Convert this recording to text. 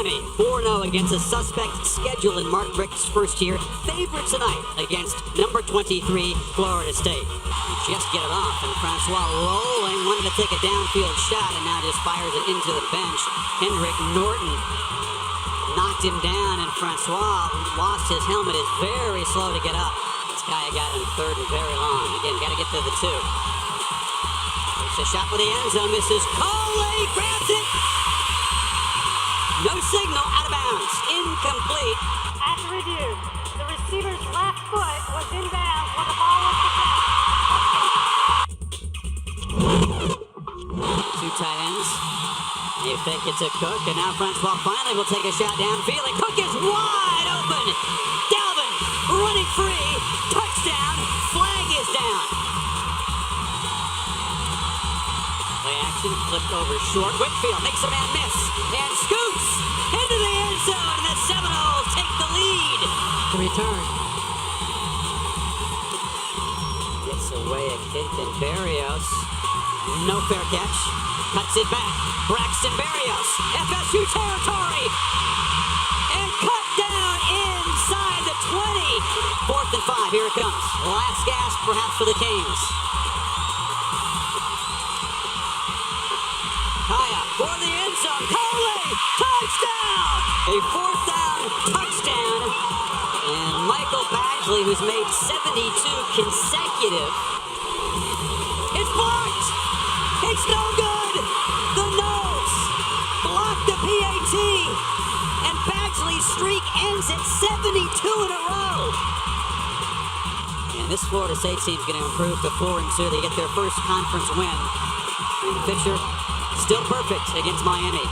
Miami, 4-0 against a suspect schedule in Mark Richt's first year. Favorite tonight against number 23, Florida State. You just get it off, and Francois rolling, wanted to take a downfield shot, and now just fires it into the bench. Hendrick Norton knocked him down, and Francois lost his helmet, is very slow to get up. This guy got him third and very long. Again, got to get to the 2. Takes a shot for the end zone, misses. Coley grabs it. No signal, out of bounds, incomplete. At review, the receiver's left foot was in bounds when the ball was picked. Two tight ends. You think it's a Cook, and now Francois finally will take a shot downfield, and Cook is wide open. Dalvin running free, touchdown, flag is down. Play action, flipped over short. Whitfield makes a man miss, and scoots into the end zone, and the Seminoles take the lead. Return. Gets away a kick, and Berrios, no fair catch, cuts it back. Braxton Berrios, FSU territory, and cut down inside the 20. 4th and 5, here it comes. Last gasp, perhaps, for the Canes. Kaya for the end zone. Coley, touchdown! A 4th down touchdown. And Michael Badgley, who's made 72 consecutive. It's blocked! It's no good! The nose blocked the PAT. And Badgley's streak ends at 72 in a row. And this Florida State team's going to improve to 4-2. They get their first conference win. And Fisher still perfect against Miami.